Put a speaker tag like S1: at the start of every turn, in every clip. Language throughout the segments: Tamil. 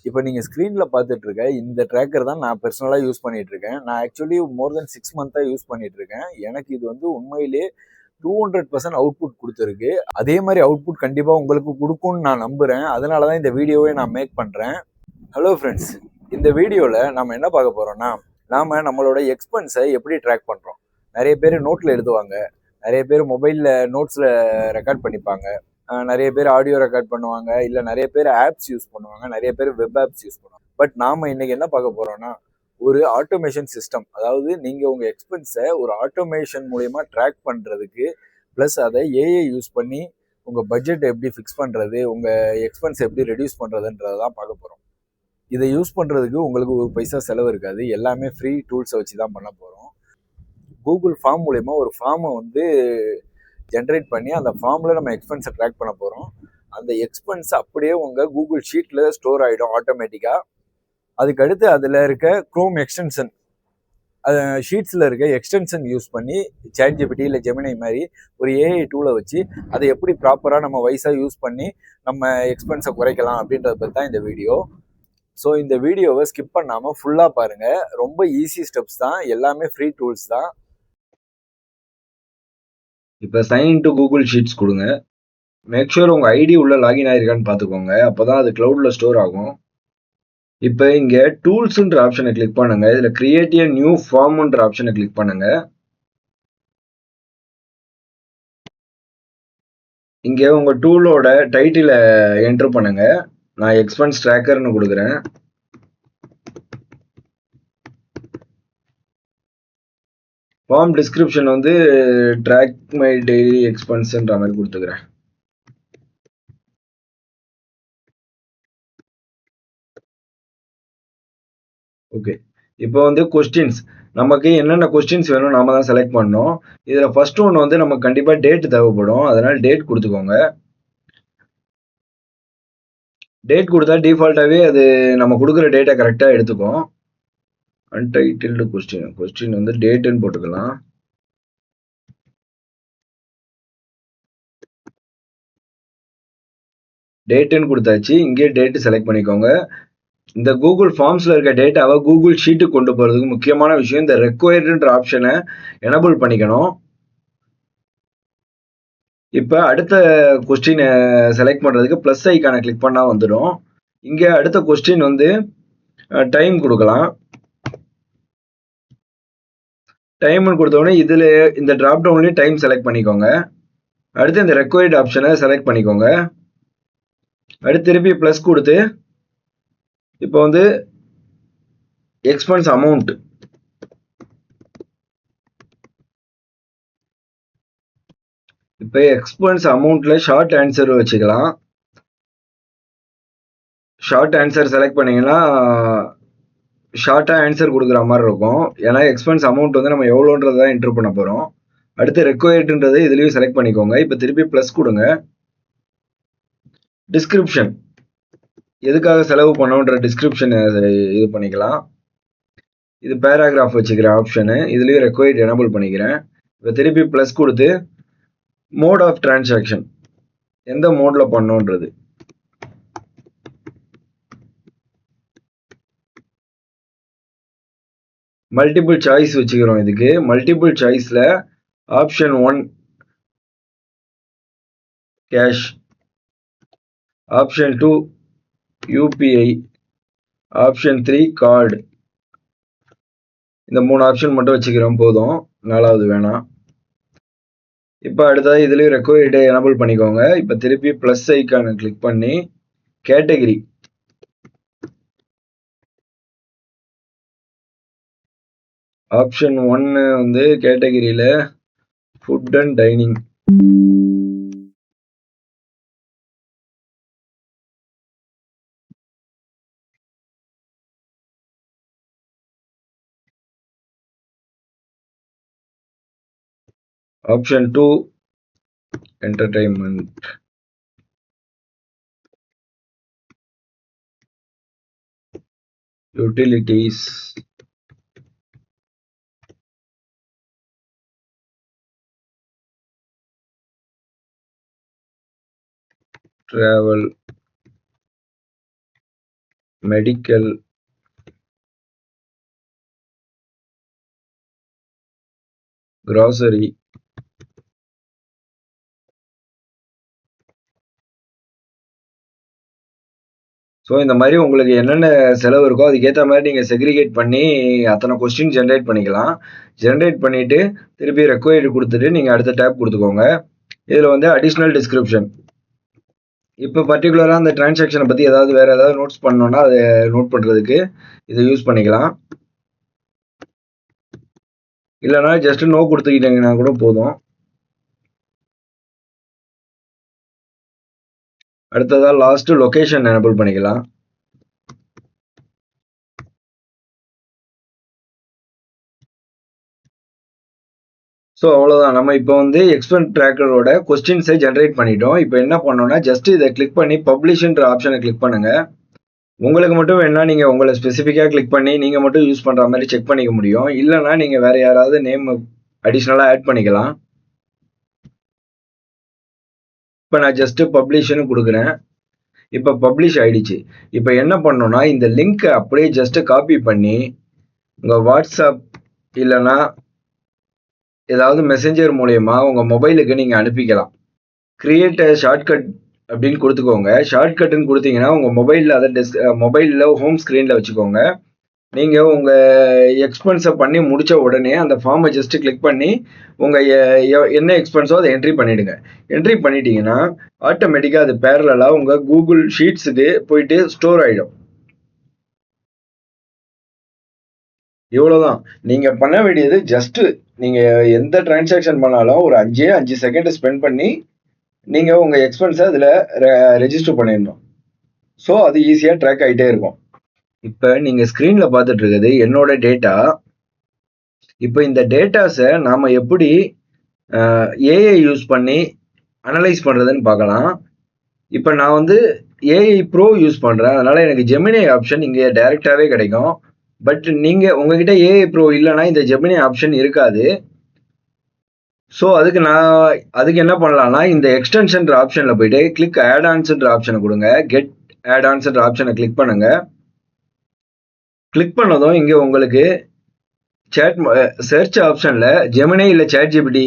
S1: இப்போ நீங்கள் ஸ்க்ரீனில் பார்த்துட்டு இருக்க இந்த ட்ராக்கர் தான் நான் பர்சனலாக யூஸ் பண்ணிட்டு இருக்கேன். நான் ஆக்சுவலி மோர் தென் 6 மந்த்தாக யூஸ் பண்ணிட்டு இருக்கேன். எனக்கு இது வந்து உண்மையிலே 200% அவுட்புட் கொடுத்துருக்கு. அதே மாதிரி அவுட்புட் கண்டிப்பாக உங்களுக்கு கொடுக்கும்னு நான் நம்புகிறேன். அதனால தான் இந்த வீடியோவை நான் மேக் பண்ணுறேன். ஹலோ ஃப்ரெண்ட்ஸ், இந்த வீடியோவில் நம்ம என்ன பார்க்க போகிறோம்னா, நாம் நம்மளோட எக்ஸ்பென்ஸை எப்படி ட்ராக் பண்ணுறோம். நிறைய பேர் நோட்டில் எழுதுவாங்க, நிறைய பேர் மொபைலில் நோட்ஸில் ரெக்கார்ட் பண்ணிப்பாங்க, நிறைய பேர் ஆடியோ ரெக்கார்ட் பண்ணுவாங்க, இல்லை நிறைய பேர் ஆப்ஸ் யூஸ் பண்ணுவாங்க, நிறைய பேர் வெப் ஆப்ஸ் யூஸ் பண்ணுவாங்க. பட் நாம் இன்னைக்கு என்ன பார்க்க போகிறோம்னா, ஒரு ஆட்டோமேஷன் சிஸ்டம். அதாவது நீங்கள் உங்கள் எக்ஸ்பென்ஸை ஒரு ஆட்டோமேஷன் மூலயமா ட்ராக் பண்ணுறதுக்கு, ப்ளஸ் அதை ஏஐ யூஸ் பண்ணி உங்கள் பட்ஜெட் எப்படி ஃபிக்ஸ் பண்ணுறது, உங்கள் எக்ஸ்பென்ஸ் எப்படி ரெடியூஸ் பண்ணுறதுன்றதை தான் பார்க்க போகிறோம். இதை யூஸ் பண்ணுறதுக்கு உங்களுக்கு ஒரு பைசா செலவு இருக்காது. எல்லாமே ஃப்ரீ டூல்ஸை வச்சு தான் பண்ண போகிறோம். கூகுள் ஃபார்ம் மூலயமா ஒரு ஃபார்மை வந்து ஜென்ரேட் பண்ணி அந்த ஃபார்மில் நம்ம எக்ஸ்பென்ஸை ட்ராக் பண்ண போகிறோம். அந்த எக்ஸ்பென்ஸ் அப்படியே உங்கள் கூகுள் ஷீட்டில் ஸ்டோர் ஆகிடும் ஆட்டோமேட்டிக்காக. அதுக்கடுத்து அதில் இருக்க க்ரோம் எக்ஸ்டென்ஷன், ஷீட்ஸில் இருக்க எக்ஸ்டென்ஷன் யூஸ் பண்ணி சாட்ஜிபிடி இல்லை ஜெமினி மாதிரி ஒரு ஏஐ டூலை வச்சு அதை எப்படி ப்ராப்பராக நம்ம வைஸாக யூஸ் பண்ணி நம்ம எக்ஸ்பென்ஸை குறைக்கலாம் அப்படின்றத பற்றி தான் இந்த வீடியோ. ஸோ இந்த வீடியோவை ஸ்கிப் பண்ணாமல் ஃபுல்லாக பாருங்கள். ரொம்ப ஈஸி ஸ்டெப்ஸ் தான், எல்லாமே ஃப்ரீ டூல்ஸ் தான்.
S2: இப்போ சைன் டு கூகுள் ஷீட்ஸ் கொடுங்க. மேக் ஷூர் உங்கள் ஐடி உள்ள லாகின் ஆயிருக்கான்னு பார்த்துக்கோங்க. அப்போ தான் அது க்ளவுடில் ஸ்டோர் ஆகும். இப்போ இங்கே டூல்ஸுன்ற ஆப்ஷனை கிளிக் பண்ணுங்க. இதில் கிரியேட் எ நியூ ஃபார்ம்ன்ற ஆப்ஷனை கிளிக் பண்ணுங்க. இங்கே உங்கள் டூலோட டைட்டிலை என்ட்ரு பண்ணுங்க. நான் எக்ஸ்பென்ஸ் ட்ராக்கர்னு கொடுக்குறேன். ஃபார்ம் டிஸ்கிரிப்ஷன் வந்து ட்ராக் மை டெய்லி எக்ஸ்பென்ஸ்ன்ற மாதிரி கொடுத்துக்கிறேன். ஓகே, இப்போ வந்து கொஸ்டின்ஸ், நமக்கு என்னென்ன கொஸ்டின்ஸ் வேணும் நாம தான் செலக்ட் பண்ணோம். இதில் ஃபர்ஸ்ட் ஒன்று வந்து நமக்கு கண்டிப்பாக டேட் தேவைப்படும். அதனால டேட் கொடுத்துக்கோங்க. டேட் கொடுத்தா டிஃபால்ட்டாகவே அது நம்ம கொடுக்குற டேட்டை கரெக்டாக எடுத்துக்கும். அன்டைட்டில்டு கொஸ்டின் வந்து டேட்டுன்னு போட்டுக்கலாம். டேட்டுன்னு கொடுத்தாச்சு. இங்கே டேட்டு செலக்ட் பண்ணிக்கோங்க. இந்த கூகுள் ஃபார்ம்ஸில் இருக்க டேட்டாவை கூகுள் ஷீட்டுக்கு கொண்டு போகிறதுக்கு முக்கியமான விஷயம் இந்த ரெக்வயர்டுன்ற ஆப்ஷனை எனபிள் பண்ணிக்கணும். இப்போ அடுத்த கொஸ்டினை செலக்ட் பண்ணுறதுக்கு ப்ளஸ் ஐக்கானை கிளிக் பண்ணால் வந்துடும். இங்கே அடுத்த கொஸ்டின் வந்து டைம் கொடுக்கலாம். டைம்னு கொடுத்தோடனே இதில் இந்த ட்ராப் டவுன்லேயும் டைம் செலக்ட் பண்ணிக்கோங்க. அடுத்து இந்த ரெக்வயர்டு ஆப்ஷனை செலக்ட் பண்ணிக்கோங்க. அடுத்து திருப்பி ப்ளஸ் கொடுத்து இப்போ வந்து எக்ஸ்பென்ஸ் அமௌண்ட், இப்போ எக்ஸ்பென்ஸ் அமௌண்ட்ல ஷார்ட் ஆன்சர் வச்சுக்கலாம். ஷார்ட் ஆன்சர் செலக்ட் பண்ணீங்கன்னா ஷார்ட்டாக ஆன்சர் கொடுக்குற மாதிரி இருக்கும். ஏன்னா எக்ஸ்பென்ஸ் அமௌண்ட் வந்து நம்ம எவ்வளோன்றது தான் என்ட்ரு பண்ண போகிறோம். அடுத்து ரெக்வயர்டுன்றது இதுலேயும் செலக்ட் பண்ணிக்கோங்க. இப்போ திருப்பி ப்ளஸ் கொடுங்க. டிஸ்கிரிப்ஷன், எதுக்காக செலவு பண்ணோன்ற டிஸ்கிரிப்ஷன் இது பண்ணிக்கலாம். இது பேராகிராஃப் வச்சுக்கிற ஆப்ஷனு, இதுலேயும் ரெக்வயர்ட் எனபிள் பண்ணிக்கிறேன். இப்போ திருப்பி ப்ளஸ் கொடுத்து மோட் ஆஃப் டிரான்சாக்ஷன், எந்த மோடில் பண்ணோன்றது, மல்டிபிள் சாய்ஸ் வச்சுக்கிறோம். இதுக்கு மல்டிபிள் சாய்ஸில் option 1 cash, option 2 UPI, option 3 card. இந்த 3 ஆப்ஷன் மட்டும் வச்சுக்கிறோம், போதும், 4வது வேணாம். இப்போ அடுத்தது இதுலேயும் ரெக்வயர்டு எனபிள் பண்ணிக்கோங்க. இப்போ திருப்பி ப்ளஸ் ஐக்கானை கிளிக் பண்ணி கேட்டகரி, ஆப்ஷன் 1 வந்து கேட்டகரியில் food and dining, option 2 entertainment, utilities, travel, medical, grocery, so இந்த மாதிரி உங்களுக்கு என்னென்ன செலவு இருக்கோ அதுக்கேற்ற மாதிரி நீங்கள் செக்ரிகேட் பண்ணி அத்தனை கொஸ்டின் ஜென்ரேட் பண்ணிக்கலாம். ஜென்ரேட் பண்ணிட்டு திருப்பி ரெக்வயர்டு கொடுத்துட்டு நீங்கள் அடுத்த டேப் கொடுத்துக்கோங்க. இதில் வந்து அடிஷ்னல் டிஸ்கிரிப்ஷன். இப்போ பர்டிகுலராக அந்த டிரான்சாக்ஷனை பற்றி வேற ஏதாவது நோட்ஸ் பண்ணோன்னா அதை நோட் பண்ணுறதுக்கு இதை யூஸ் பண்ணிக்கலாம். இல்லைனா ஜஸ்ட் நோ கொடுத்துக்கிட்டீங்கன்னா கூட போதும். அடுத்ததா லாஸ்ட் லொகேஷன் எனேபிள் பண்ணிக்கலாம். ஸோ அவ்வளோதான். நம்ம இப்போ வந்து எக்ஸ்பென்ஸ் ட்ராக்கரோட கொஸ்டின்ஸை ஜென்ரேட் பண்ணிட்டோம். இப்போ என்ன பண்ணோம்னா ஜஸ்ட் இதை கிளிக் பண்ணி பப்ளிஷ்ன்ற ஆப்ஷனை கிளிக் பண்ணுங்க. உங்களுக்கு மட்டும் வேணா நீங்கள் உங்களை ஸ்பெசிஃபிக்காக கிளிக் பண்ணி நீங்கள் மட்டும் யூஸ் பண்ணுற மாதிரி செக் பண்ணிக்க முடியும். இல்லைனா நீங்கள் வேற யாராவது நேம் அடிஷ்னலாக ஆட் பண்ணிக்கலாம். இப்போ நான் ஜஸ்ட் பப்ளிஷ்னு கொடுக்குறேன். இப்போ பப்ளிஷ் ஆயிடுச்சு. இப்போ என்ன பண்ணணும்னா இந்த லிங்க்கை அப்படியே ஜஸ்ட் காப்பி பண்ணி உங்கள் வாட்ஸ்அப் இல்லைன்னா ஏதாவது மெசேஞ்சர் மூலயமா உங்கள் மொபைலுக்கு நீங்கள் அனுப்பிக்கலாம். கிரியேட் ஷார்ட்கட் அப்படின்னு கொடுத்துக்கோங்க. ஷார்ட்கட்டுன்னு கொடுத்தீங்கன்னா உங்கள் மொபைலில் அதை மொபைலில் ஹோம் ஸ்க்ரீனில் வச்சுக்கோங்க. நீங்கள் உங்கள் எக்ஸ்பென்ஸை பண்ணி முடித்த உடனே அந்த ஃபார்மை ஜஸ்ட்டு கிளிக் பண்ணி உங்கள் என்ன எக்ஸ்பென்ஸோ அதை என்ட்ரி பண்ணிவிடுங்க. என்ட்ரி பண்ணிட்டீங்கன்னா ஆட்டோமேட்டிக்காக அது பேரலாக உங்கள் கூகுள் ஷீட்ஸுக்கு போயிட்டு ஸ்டோர் ஆகிடும். இவ்வளோதான். நீங்கள் பண்ண வேண்டியது ஜஸ்ட்டு நீங்கள் எந்த டிரான்சாக்ஷன் பண்ணாலும் ஒரு 5 செகண்ட் ஸ்பெண்ட் பண்ணி நீங்கள் உங்கள் எக்ஸ்பென்ஸை அதில் ரெஜிஸ்டர் பண்ணிடணும். ஸோ அது ஈஸியாக ட்ராக் ஆகிட்டே இருக்கும். இப்போ நீங்கள் ஸ்க்ரீனில் பார்த்துட்டு இருக்குது என்னோட டேட்டா. இப்போ இந்த டேட்டாஸை நாம் எப்படி ஏஐ யூஸ் பண்ணி அனலைஸ் பண்ணுறதுன்னு பார்க்கலாம். இப்போ நான் வந்து ஏஐ ப்ரோ யூஸ் பண்ணுறேன். அதனால் எனக்கு ஜெமினி ஆப்ஷன் இங்கே டைரெக்டாகவே கிடைக்கும். பட் நீங்கள் உங்ககிட்ட ஏஐ ப்ரோ இல்லைன்னா இந்த ஜெமினி ஆப்ஷன் இருக்காது. ஸோ அதுக்கு என்ன பண்ணலாம்னா இந்த எக்ஸ்டென்ஷன்ற ஆப்ஷனில் போயிட்டு கிளிக் ஆட் ஆன்ஸ்ன்ற ஆப்ஷனை கொடுங்க. கெட் ஆட் ஆன்ஸ்ன்ற ஆப்ஷனை கிளிக் பண்ணுங்க. கிளிக் பண்ணதும் இங்கே உங்களுக்கு சர்ச் ஆப்ஷனில் ஜெமினி இல்லை சாட் ஜிபிடி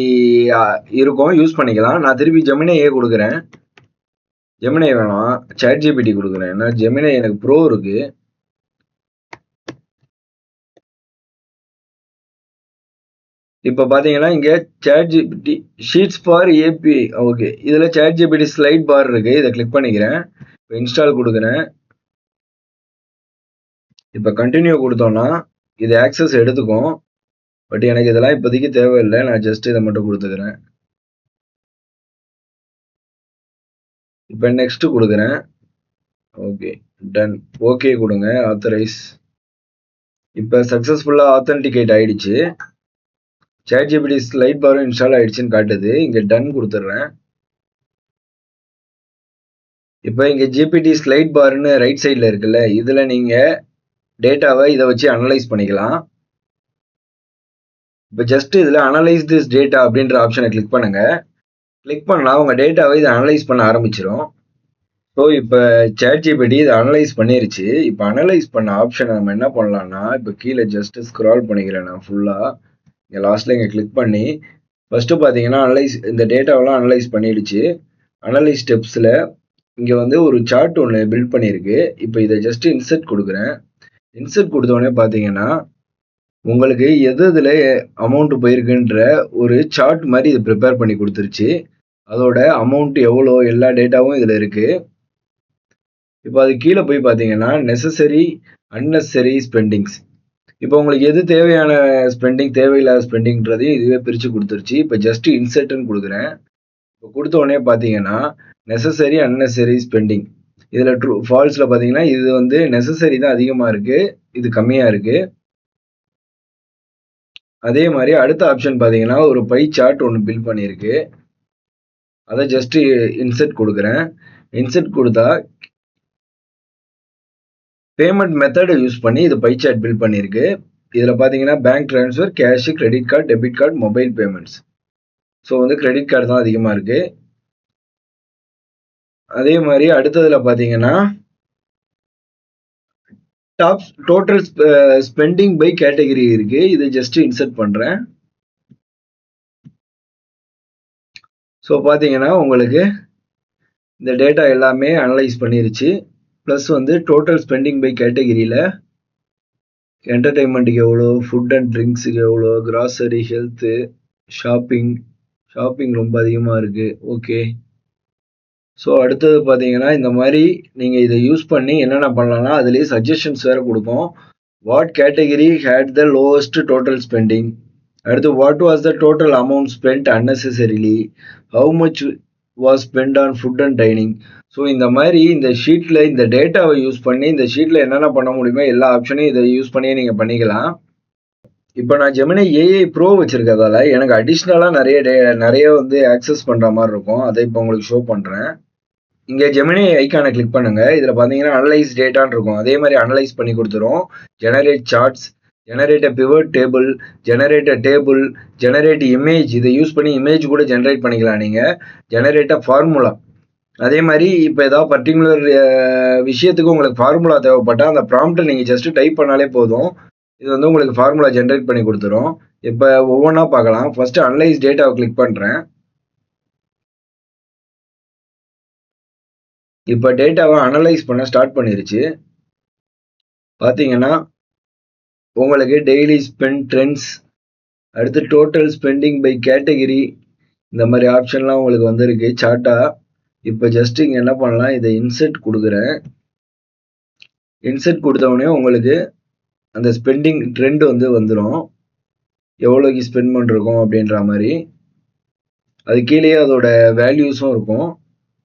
S2: இருக்கும், யூஸ் பண்ணிக்கலாம். நான் திருப்பி ஜெமினியே கொடுக்குறேன். ஜெமினி வேணாம், சாட் ஜிபிடி கொடுக்குறேன். ஏன்னா ஜெமினி எனக்கு ப்ரோ இருக்கு. இப்போ பார்த்தீங்கன்னா இங்கே chat GPT sheets for AP. Okay, இதில் சாட் ஜிபிடி ஸ்லைட் பார் இருக்கு. இதை கிளிக் பண்ணிக்கிறேன். இப்போ இன்ஸ்டால் கொடுக்குறேன். இப்போ கண்டினியூ கொடுத்தோம்னா இது ஆக்சஸ் எடுத்துக்கும். பட் எனக்கு இதெல்லாம் இப்போதைக்கு தேவையில்லை. நான் ஜஸ்ட் இதை மட்டும் கொடுத்துக்கிறேன். இப்போ நெக்ஸ்ட் கொடுக்குறேன். Okay, done. ஓகே கொடுங்க, ஆத்தரைஸ். இப்போ சக்ஸஸ்ஃபுல்லாக ஆத்தென்டிகேட் ஆயிடுச்சு. சாட் ஜிபிடி ஸ்லைட் பாரும் இன்ஸ்டால் ஆயிடுச்சுன்னு காட்டுது. இங்கே டன் கொடுத்துட்றேன். இப்போ இங்கே ஜிபிடி ஸ்லைட் பார்னு ரைட் சைடில் இருக்குல்ல, இதில் நீங்கள் டேட்டாவை இதை வச்சு அனலைஸ் பண்ணிக்கலாம். இப்போ ஜஸ்ட் இதில் அனலைஸ் திஸ் டேட்டா அப்படின்ற ஆப்ஷனை கிளிக் பண்ணுங்க. கிளிக் பண்ணால் உங்கள் டேட்டாவை இதை அனலைஸ் பண்ண ஆரம்பிச்சிடும். ஸோ இப்போ சாட் ஜிபிடி இதை அனலைஸ் பண்ணிருச்சு. இப்போ அனலைஸ் பண்ண ஆப்ஷனை நம்ம என்ன பண்ணலாம்னா இப்போ கீழே ஜஸ்ட் ஸ்க்ரால் பண்ணிக்கிறேன் நான் ஃபுல்லாக. இங்கே லாஸ்ட்டில் இங்கே கிளிக் பண்ணி ஃபஸ்ட்டு பார்த்தீங்கன்னா இந்த டேட்டாவெல்லாம் அனலைஸ் பண்ணிடுச்சு. அனலைஸ் ஸ்டெப்ஸில் இங்கே வந்து ஒரு சார்ட் ஒன்று பில்ட் பண்ணியிருக்கு. இப்போ இதை ஜஸ்ட் இன்சர்ட் கொடுக்குறேன். இன்சர்ட் கொடுத்தோடனே பார்த்தீங்கன்னா உங்களுக்கு எதில் அமௌண்ட் போயிருக்குன்ற ஒரு சார்ட் மாதிரி இது ப்ரிப்பேர் பண்ணி கொடுத்துருச்சு. அதோட அமௌண்ட் எவ்வளோ எல்லா டேட்டாவும் இதில் இருக்குது. இப்போ அது கீழே போய் பார்த்தீங்கன்னா நெசசரி அன்னெசரி ஸ்பெண்டிங்ஸ். இப்போ உங்களுக்கு எது தேவையான ஸ்பெண்டிங் தேவையில்லாத ஸ்பெண்டிங்கிறதையும் இதுவே பிரித்து கொடுத்துருச்சு. இப்போ ஜஸ்ட் இன்சர்ட்னு கொடுக்குறேன். இப்போ கொடுத்த உடனே பார்த்தீங்கன்னா நெசசரி அன்னெசரி ஸ்பெண்டிங் இதில் ட்ரூ ஃபால்ஸில் பார்த்தீங்கன்னா இது வந்து நெசசரி தான் அதிகமாக இருக்குது, இது கம்மியாக இருக்குது. அதே மாதிரி அடுத்த ஆப்ஷன் பார்த்தீங்கன்னா ஒரு பை சார்ட் ஒன்று பில்ட் பண்ணியிருக்கு. அதை ஜஸ்ட் இன்சர்ட் கொடுக்குறேன். இன்சர்ட் கொடுத்தா பேமெண்ட் மெத்தடை யூஸ் பண்ணி இது பை சார்ட் பில்ட் பண்ணியிருக்கு. இதில் பார்த்தீங்கன்னா bank transfer, cash, credit card, debit card, mobile payments. So வந்து கிரெடிட் கார்டு தான் அதிகமாக இருக்குது. அதே மாதிரி அடுத்ததில் பார்த்தீங்கன்னா top total spending by category இருக்கு. இது ஜஸ்ட் இன்சர்ட் பண்றேன். ஸோ பார்த்தீங்கன்னா உங்களுக்கு இந்த டேட்டா எல்லாமே அனலைஸ் பண்ணிருச்சு. ப்ளஸ் வந்து டோட்டல் ஸ்பெண்டிங் பை கேட்டகரியில் என்டர்டைன்மெண்ட்டுக்கு எவ்வளோ, ஃபுட் அண்ட் ட்ரிங்க்ஸுக்கு எவ்வளோ, கிராசரி, ஹெல்த்து, ஷாப்பிங் ரொம்ப அதிகமாக இருக்குது. ஓகே. ஸோ அடுத்தது பார்த்தீங்கன்னா இந்த மாதிரி நீங்கள் இதை யூஸ் பண்ணி என்னென்ன பண்ணலாம்னா அதுலேயே சஜஷன்ஸ் வேறு கொடுக்கும். What category had the lowest total spending, அடுத்து what was the total amount spend unnecessarily, how much was spend on food and dining. So இந்த மாதிரி இந்த ஷீட்டில் இந்த டேட்டாவை யூஸ் பண்ணி இந்த ஷீட்டில் என்னென்ன பண்ண முடியுமோ எல்லா ஆப்ஷனையும் இதை யூஸ் பண்ணியே நீங்கள் பண்ணிக்கலாம். இப்போ நான் ஜெமினி ஏஐ ப்ரோ வச்சிருக்கிறதால எனக்கு அடிஷ்னலாக நிறைய வந்து ஆக்சஸ் பண்ணுற மாதிரி இருக்கும். அதை இப்போ உங்களுக்கு ஷோ பண்ணுறேன். இங்கே ஜெமினி ஐக்கானை கிளிக் பண்ணுங்க. இதில் பார்த்தீங்கன்னா அனலைஸ் டேட்டான்னு இருக்கும். அதே மாதிரி அனலைஸ் பண்ணி கொடுத்துரும். ஜெனரேட் சார்ட்ஸ், ஜெனரேட் அ பிவட் டேபிள், ஜெனரேட் அ டேபிள், ஜெனரேட் இமேஜ். இதை யூஸ் பண்ணி இமேஜ் கூட ஜெனரேட் பண்ணிக்கலாம் நீங்கள். ஜெனரேட் அ ஃபார்முலா. அதே மாதிரி இப்போ ஏதாவது பர்டிகுலர் விஷயத்துக்கு உங்களுக்கு ஃபார்முலா தேவைப்பட்டால் அந்த ப்ராம்ப்டை நீங்கள் ஜஸ்ட் டைப் பண்ணாலே போதும். இது வந்து உங்களுக்கு ஃபார்முலா ஜென்ரேட் பண்ணி கொடுத்துரும். இப்போ ஒவ்வொன்றா பார்க்கலாம். ஃபர்ஸ்ட் அனலைஸ் டேட்டாவை கிளிக் பண்ணுறேன். இப்போ டேட்டாவை அனலைஸ் பண்ண ஸ்டார்ட் பண்ணிருச்சு. பார்த்தீங்கன்னா உங்களுக்கு டெய்லி ஸ்பெண்ட் ட்ரெண்ட்ஸ், அடுத்து டோட்டல் ஸ்பெண்டிங் பை கேட்டகிரி, இந்த மாதிரி ஆப்ஷன்லாம் உங்களுக்கு வந்திருக்கு சார்ட்டா. இப்போ ஜஸ்ட் இங்கே என்ன பண்ணலாம், இதை இன்செர்ட் கொடுக்குறேன். இன்செர்ட் கொடுத்தவொடனே உங்களுக்கு அந்த ஸ்பெண்டிங் ட்ரெண்ட் வந்து வந்துடும், எவ்வளோக்கு ஸ்பெண்ட் பண்ணிருக்கோம் அப்படின்ற மாதிரி. அது கீழே அதோட வேல்யூஸும் இருக்கும்.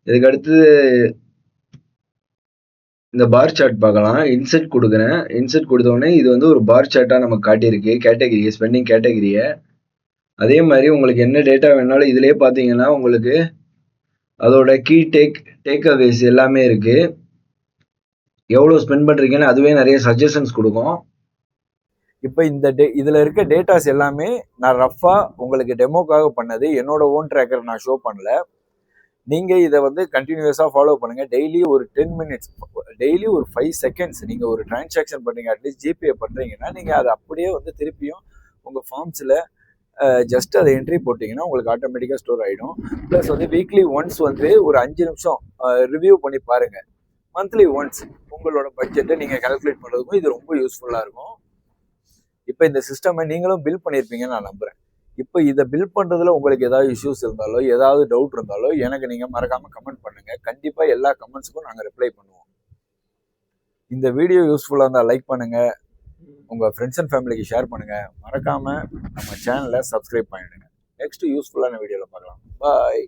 S2: இதுக்கு அடுத்து இந்த பார் சார்ட் பார்க்கலாம். இன்செர்ட் கொடுக்குறேன். இன்செர்ட் கொடுத்தோடனே இது வந்து ஒரு பார் சார்ட்டாக நமக்கு காட்டியிருக்கு கேட்டகிரியை, ஸ்பெண்டிங் கேட்டகிரியை. அதே மாதிரி உங்களுக்கு என்ன டேட்டா வேணாலும் இதிலே பார்த்தீங்கன்னா உங்களுக்கு அதோட கீ டேக் அவேஸ் எல்லாமே இருக்கு. எவ்வளோ ஸ்பெண்ட் பண்ணுறீங்கன்னு அதுவே நிறைய சஜஷன்ஸ் கொடுக்கும்.
S1: இப்போ இந்த இதில் இருக்க டேட்டாஸ் எல்லாமே நான் ரஃபாக உங்களுக்கு டெமோக்காக பண்ணது. என்னோட ஓன் ட்ராக்கர் நான் ஷோ பண்ணல. நீங்கள் இதை வந்து கண்டினியூஸாக ஃபாலோ பண்ணுங்கள். டெய்லி ஒரு 10 minutes, டெய்லி ஒரு 5 seconds நீங்கள் ஒரு டிரான்சாக்ஷன் பண்ணுறீங்க, அட்லீஸ்ட் ஜிபே பண்ணுறீங்கன்னா நீங்கள் அதை அப்படியே வந்து திருப்பியும் உங்கள் ஃபார்ம்ஸில் ஜஸ்ட் அதை என்ட்ரி போட்டிங்கன்னா உங்களுக்கு ஆட்டோமேட்டிக்காக ஸ்டோர் ஆகிடும். ப்ளஸ் வந்து வீக்லி ஒன்ஸ் வந்து ஒரு 5 நிமிஷம் ரிவ்யூ பண்ணி பாருங்கள். மந்த்லி ஒன்ஸ் உங்களோட பட்ஜெட்டை நீங்கள் கால்குலேட் பண்ணுறதுக்கும் இது ரொம்ப யூஸ்ஃபுல்லாக இருக்கும். இப்போ இந்த சிஸ்டமை நீங்களும் பில்ட் பண்ணியிருப்பீங்கன்னு நான் நம்புகிறேன். இப்போ இதை பில்ட் பண்ணுறதுல உங்களுக்கு ஏதாவது இஷ்யூஸ் இருந்தாலோ ஏதாவது டவுட் இருந்தாலோ எனக்கு நீங்கள் மறக்காமல் கமெண்ட் பண்ணுங்கள். கண்டிப்பாக எல்லா கமெண்ட்ஸுக்கும் நாங்கள் ரிப்ளை பண்ணுவோம். இந்த வீடியோ யூஸ்ஃபுல்லாக இருந்தால் லைக் பண்ணுங்கள், உங்கள் ஃப்ரெண்ட்ஸ் அண்ட் ஃபேமிலிக்கு ஷேர் பண்ணுங்கள். மறக்காமல் நம்ம சேனலை சப்ஸ்கிரைப் பண்ணிடுங்க. நெக்ஸ்ட் யூஸ்ஃபுல்லான வீடியோவில் பார்க்கலாம். பாய்.